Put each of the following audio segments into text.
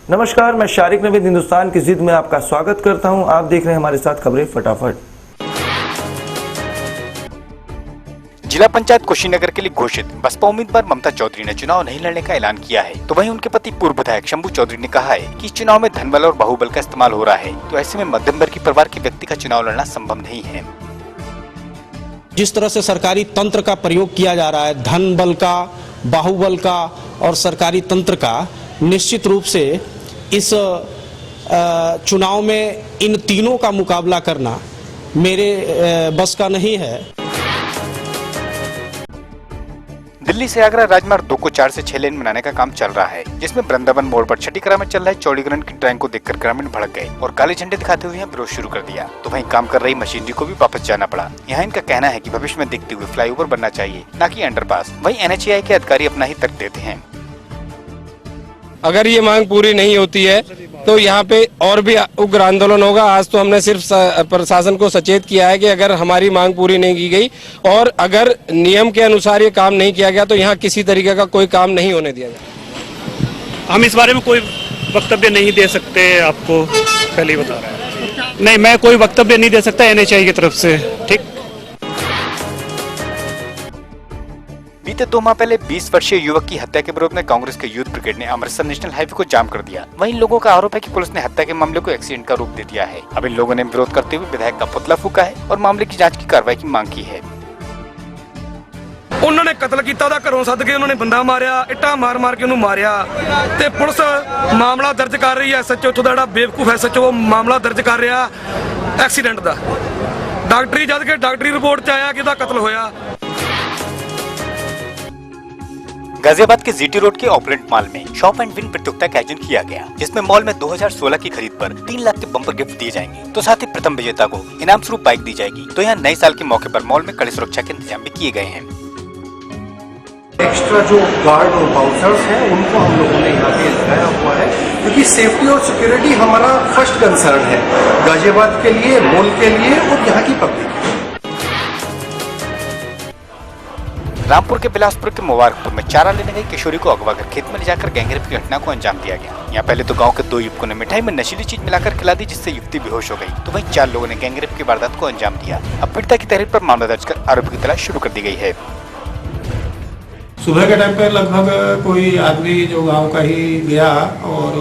नमस्कार, मैं शारिक नवीद हिंदुस्तान की जिद में आपका स्वागत करता हूं। आप देख रहे हैं हमारे साथ खबरें फटाफट। जिला पंचायत कुशीनगर के लिए घोषित बसपा उम्मीदवार ममता चौधरी ने चुनाव नहीं लड़ने का ऐलान किया है, तो वहीं उनके पति पूर्व विधायक शंभू चौधरी ने कहा है कि चुनाव में धनबल और बाहुबल का इस्तेमाल हो रहा है, तो ऐसे में मध्यम वर्गीय परिवार के व्यक्ति का चुनाव लड़ना संभव नहीं है। जिस तरह से सरकारी तंत्र का प्रयोग किया जा रहा है, धन बल का, बाहुबल का और सरकारी तंत्र का, निश्चित रूप से इस चुनाव में इन तीनों का मुकाबला करना मेरे बस का नहीं है। दिल्ली से आगरा राजमार्ग 2 को 4 से 6 लेन बनाने का काम चल रहा है, जिसमें वृंदावन मोड़ पर छठी कला में चल रहे चौड़ीकरण की ड्राइंग को देखकर ग्रामीण भड़क गए और काले झंडे दिखाते हुए विरोध शुरू कर दिया। तो वहीं काम कर रही मशीनरी को भी वापस जाना पड़ा। यहाँ इनका कहना है कि भविष्य में देखते हुए फ्लाईओवर बनना चाहिए, न कि अंडरपास। वहीं NHAI के अधिकारी अपना ही तर्क देते हैं। अगर ये मांग पूरी नहीं होती है तो यहाँ पे और भी उग्र आंदोलन होगा। आज तो हमने सिर्फ प्रशासन को सचेत किया है कि अगर हमारी मांग पूरी नहीं की गई और अगर नियम के अनुसार ये काम नहीं किया गया तो यहाँ किसी तरीके का कोई काम नहीं होने दिया जाएगा। हम इस बारे में कोई वक्तव्य नहीं दे सकते, आपको पहले ही बता रहा है। नहीं, मैं कोई वक्तव्य नहीं दे सकता NHAI की तरफ से। ठीक। बीते 2 माह पहले 20 वर्षीय युवक की हत्या के विरोध में कांग्रेस के यूथ ब्रिगेड ने अमृतसर नेशनल हाईवे को जाम कर दिया। वहीं लोगों का आरोप है कि पुलिस ने हत्या के मामले को एक्सीडेंट का रूप दे दिया है। अब इन लोगों ने विरोध करते हुए विधायक का पुतला फूका है और मामले की जांच की कार्रवाई की मांग की है। उन्होंने कत्ल किया, घरों सद के उन्होंने बंदा मारिया, इट्टा मार मार के उन्होंने मारिया ते पुलिस मामला दर्ज कर रही है। SHO उत्थों दा जिहड़ा बेवकूफ SHO मामला दर्ज कर रहा एक्सीडेंट का। डॉक्टरी जद के डॉक्टरी रिपोर्ट च आया कि इहदा कत्ल होया। गाजियाबाद के GT रोड के ऑपरेंट मॉल में शॉप एंड विन प्रतियोगिता का आयोजन किया गया, जिसमें मॉल में 2016 की खरीद पर 3 लाख के बम्पर गिफ्ट दिए जाएंगे, तो साथ ही प्रथम विजेता को इनाम स्वरूप बाइक दी जाएगी। तो यहाँ नए साल के मौके पर मॉल में कड़ी सुरक्षा के इंतजाम भी किए गए हैं। एक्स्ट्रा जो गार्ड और बाउंसर्स हैं उनको हम लोगों ने यहाँ पे लगाया हुआ है, क्योंकि सेफ्टी और सिक्योरिटी हमारा फर्स्ट कंसर्न है गाजियाबाद के लिए, मॉल के लिए और यहाँ की पब्लिक। रामपुर के बिलासपुर के मुबारकपुर में चारा लेने गई किशोरी को अगवा कर खेत में ले जाकर गैंगरेप की घटना को अंजाम दिया गया। यहाँ पहले तो गांव के 2 युवकों ने मिठाई में नशीली चीज मिलाकर खिला दी, जिससे युवती बेहोश हो गई। तो वहीं 4 लोगों ने गैंगरेप की वारदात को अंजाम दिया। अब पीड़िता की तहरीर पर मामला दर्ज कर आरोपी की तलाश शुरू कर दी गई है। सुबह के टाइम पे लगभग कोई आदमी जो गाँव का ही गया और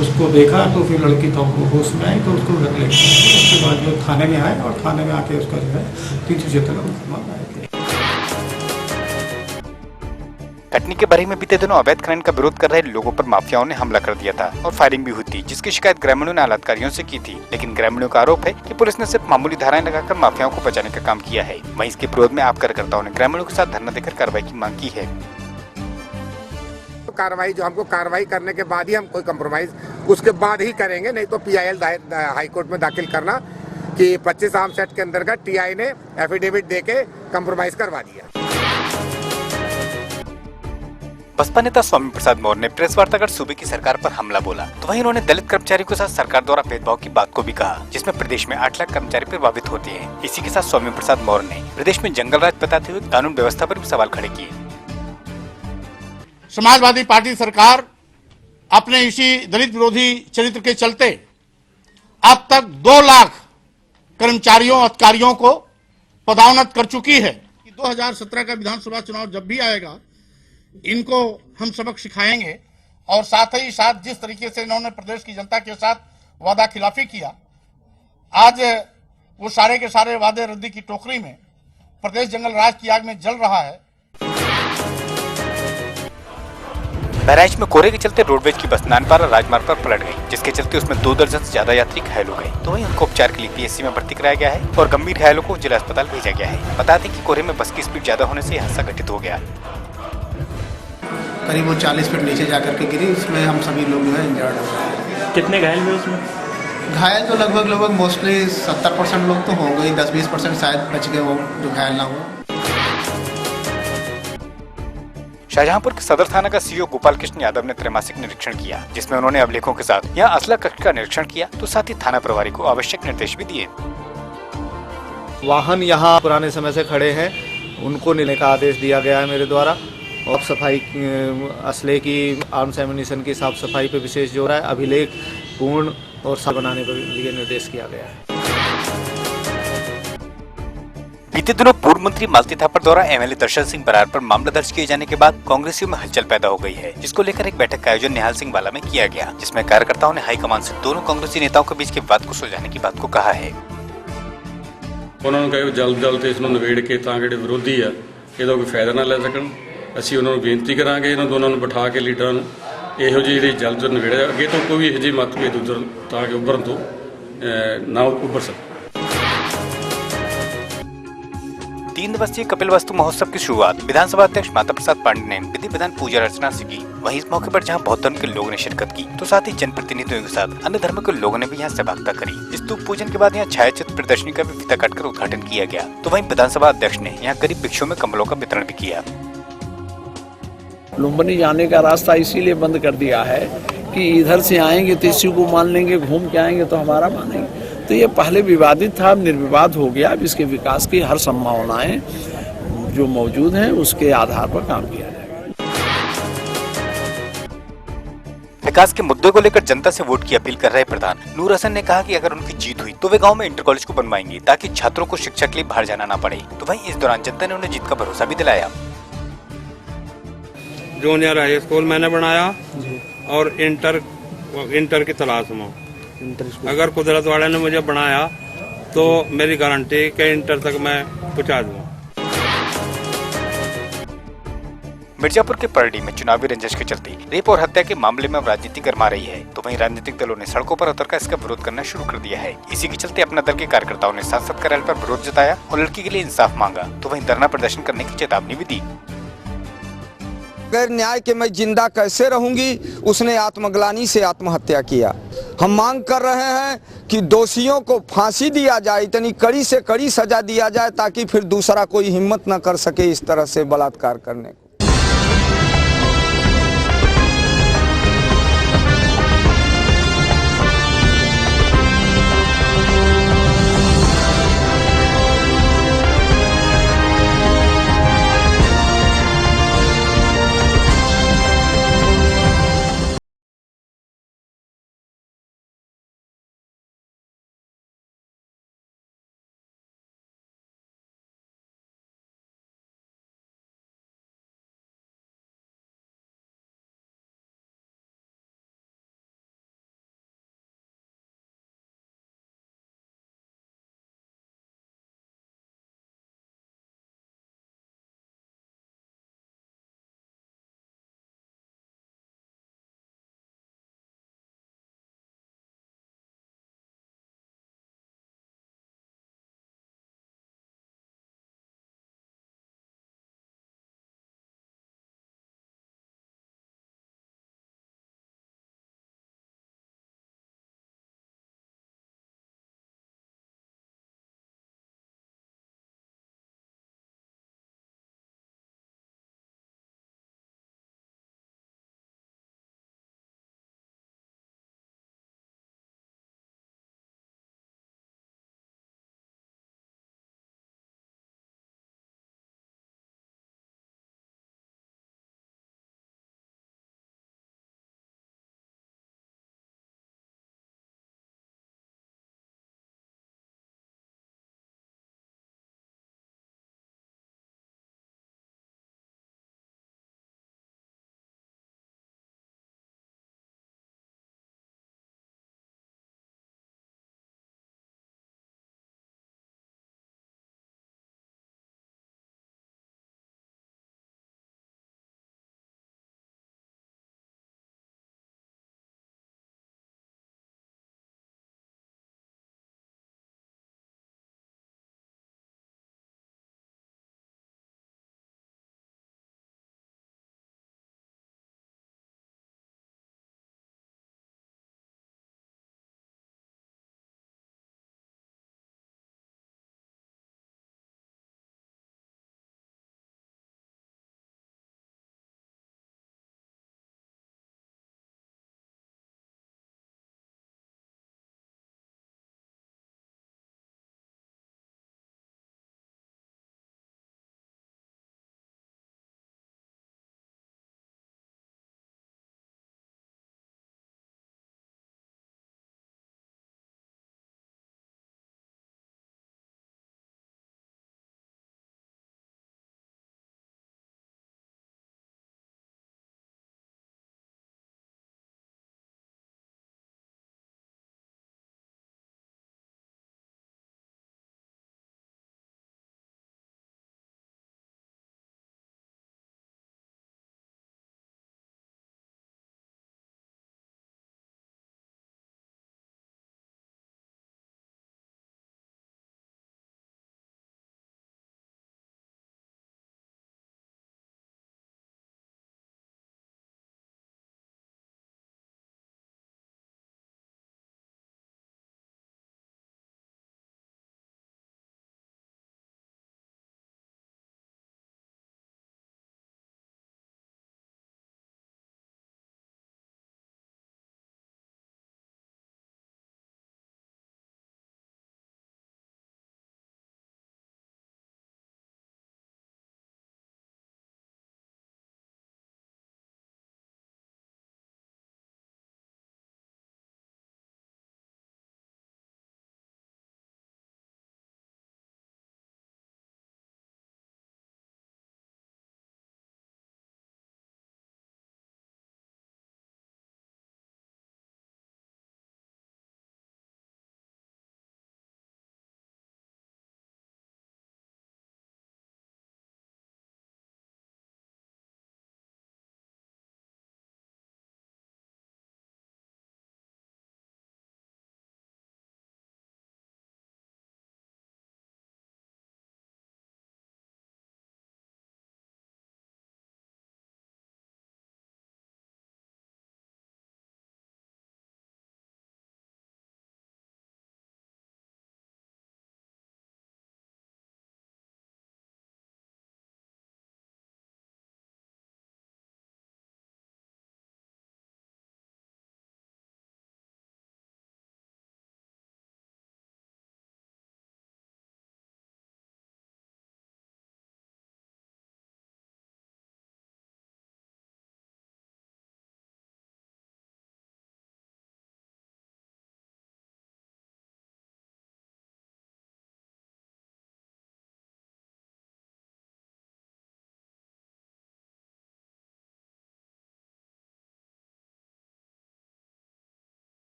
उसको देखा, तो फिर लड़की तो होश में आई तो उसको घर ले गया। उसके बाद लोग थाने में आए और थाने में आके उसका जो है 376 कटनी के बरही में बीते दिनों अवैध खनन का विरोध कर रहे लोगों पर माफियाओं ने हमला कर दिया था और फायरिंग भी हुई थी, जिसकी शिकायत ग्रामीणों ने आलाधिकारियों से की थी। लेकिन ग्रामीणों का आरोप है कि पुलिस ने सिर्फ मामूली धाराएं लगाकर माफियाओं को बचाने का काम किया है। वहीं इसके विरोध में आप कार्यकर्ताओं ने ग्रामीणों के साथ धरना देकर कार्रवाई की मांग की है। तो कार्रवाई जो हमको कार्रवाई करने के बाद ही हम कोई कम्प्रोमाइज उसके बाद ही करेंगे, नहीं तो PIL हाईकोर्ट में दाखिल करना कि 25 आर्म सेट के अंतर्गत TI ने एफिडेविट देके कम्प्रोमाइज करवा दिया। बसपा नेता स्वामी प्रसाद मौर्य ने प्रेस वार्ता कर सूबे की सरकार पर हमला बोला। तो वहीं उन्होंने दलित कर्मचारियों के साथ सरकार द्वारा भेदभाव की बात को भी कहा, जिसमें प्रदेश में 8 लाख कर्मचारी प्रभावित होते हैं। इसी के साथ स्वामी प्रसाद मौर्य ने प्रदेश में जंगल राज बताते हुए कानून व्यवस्था पर भी सवाल खड़े किए। समाजवादी पार्टी सरकार अपने इसी दलित विरोधी चरित्र के चलते अब तक 2 लाख कर्मचारियों अधिकारियों को पदोन्नत कर चुकी है। 2017 का विधानसभा चुनाव जब भी आएगा इनको हम सबक सिखाएंगे और साथ ही साथ जिस तरीके से इन्होंने प्रदेश की जनता के साथ वादा खिलाफी किया, आज वो सारे के सारे वादे रद्दी की टोकरी में प्रदेश जंगल राज की आग में जल रहा है। बहराइच में कोहरे के चलते रोडवेज की बस नानपारा राजमार्ग पर पलट गई, जिसके चलते उसमें 2 दर्जन से ज्यादा यात्री घायल हो गए। तो वहीं उनको उपचार के लिए PSC में भर्ती कराया गया है और गंभीर घायलों को जिला अस्पताल भेजा गया है। बता दें कि कोहरे में बस की स्पीड ज्यादा होने से यह हादसा घटित हो गया। करीब वो 40 फीट नीचे जाकर के गिरी, उसमें हम सभी लोग जो है इंजर्ड हो गए। कितने घायल हुए उसमें? घायल तो लगभग मोस्टली 70% लोग तो होंगे, 10-20% शायद बच गए वो जो घायल ना हुआ। शाहजहांपुर के सदर थाना का CO गोपाल कृष्ण यादव ने त्रैमासिक निरीक्षण किया, जिसमें उन्होंने अभिलेखों के साथ यहाँ असला कक्ष का निरीक्षण किया, तो साथ ही थाना प्रभारी को आवश्यक निर्देश भी दिए। वाहन यहाँ पुराने समय से खड़े हैं, उनको लेने का आदेश दिया गया है मेरे द्वारा, और सफाई असले की आर्म्स एम्यूनिशन की साफ सफाई पर विशेष जोर है। अभिलेख पूर्ण और साफ बनाने पर लिए निर्देश किया गया है। बीते दिनों पूर्व मंत्री मालती थापर द्वारा एमएलए दर्शन सिंह बरार पर मामला दर्ज किए जाने के बाद कांग्रेसियों में हलचल पैदा हो गई है, जिसको लेकर एक बैठक का आयोजन निहाल सिंह वाला में किया गया, जिसमें कार्यकर्ताओं ने हाईकमान से दोनों कांग्रेसी नेताओं के बीच के विवाद को सुलझाने की बात को कहा है। उन्होंने कहा जल्द जल्द इसनों नवेड़ के तां जिहड़े विरोधी आ ਇਹਦਾ ਕੋਈ ਫਾਇਦਾ ਨਾ ਲੈ ਸਕਣ। ਅਸੀਂ ਉਹਨਾਂ ਨੂੰ ਬੇਨਤੀ ਕਰਾਂਗੇ ਇਹਨਾਂ ਦੋਨਾਂ ਨੂੰ ਬਿਠਾ ਕੇ ਲੀਡਰਾਂ ਨੂੰ ਇਹੋ ਜਿਹੀ ਜਿਹੜੀ ਜਲਦ ਨਵੇੜੇ ਅੱਗੇ ਤੋਂ ਕੋਈ ਇਹੋ ਜਿਹੀ ਮਤਭੇਦ ਉਧਰ ਤਾਂ ਕਿ ਉੱਭਰਨ ਤੋਂ ਨਾ ਉੱਭਰ ਸਕੇ। 3 दिवसीय कपिल वस्तु महोत्सव की शुरुआत विधानसभा अध्यक्ष माता प्रसाद पांडे ने विधि विधान पूजा अर्चना से की। वहीं इस मौके पर जहां बौद्ध धर्म के लोगों ने शिरकत की, तो साथ ही जनप्रतिनिधियों के साथ अन्य धर्म के लोगों ने भी यहाँ सहभागिता करी। स्तूप पूजन के बाद यहाँ छायाचित्र प्रदर्शनी का भी फीता काटकर उद्घाटन किया गया। तो वहीं विधानसभा अध्यक्ष ने यहाँ गरीब भिक्षुओं में कंबलों का वितरण भी किया। लुम्बिनी जाने का रास्ता इसीलिए बंद कर दिया है कि इधर से आएंगे तो इसी को मान लेंगे, घूम के आएंगे तो हमारा मानेंगे। तो ये पहले विवादित था, अब निर्विवाद हो गया। अब इसके विकास की हर संभावनाएं जो मौजूद हैं उसके आधार पर काम किया जाएगा। विकास के मुद्दे को लेकर जनता से वोट की अपील कर रहे प्रधान नूर हसन ने कहा कि अगर उनकी जीत हुई तो वे गांव में इंटर कॉलेज को बनवाएंगे ताकि छात्रों को शिक्षा के लिए बाहर जाना ना पड़े। तो वहीं इस दौरान जनता ने उन्हें जीत का भरोसा भी दिलाया। जूनियर हाई स्कूल मैंने बनाया और इंटर की तलाश में, अगर कुदरत वाले ने मुझे बनाया तो मेरी गारंटी कि इंटर तक मैं पहुंचा दूंगा। मिर्जापुर के परडी में चुनावी रंजिश के चलते रेप और हत्या के मामले में अब राजनीति गरमा रही है। तो वहीं राजनीतिक दलों ने सड़कों पर उतरकर इसका विरोध करना शुरू कर दिया है। इसी के चलते अपना दल के कार्यकर्ताओं ने सांसद कार्यालय पर विरोध जताया और लड़की के लिए इंसाफ मांगा। तो वहीं धरना प्रदर्शन करने की चेतावनी भी दी। गैर न्याय के मैं जिंदा कैसे रहूंगी, उसने आत्मग्लानि से आत्महत्या किया। हम मांग कर रहे हैं कि दोषियों को फांसी दिया जाए, इतनी कड़ी से कड़ी सजा दिया जाए ताकि फिर दूसरा कोई हिम्मत न कर सके इस तरह से बलात्कार करने को।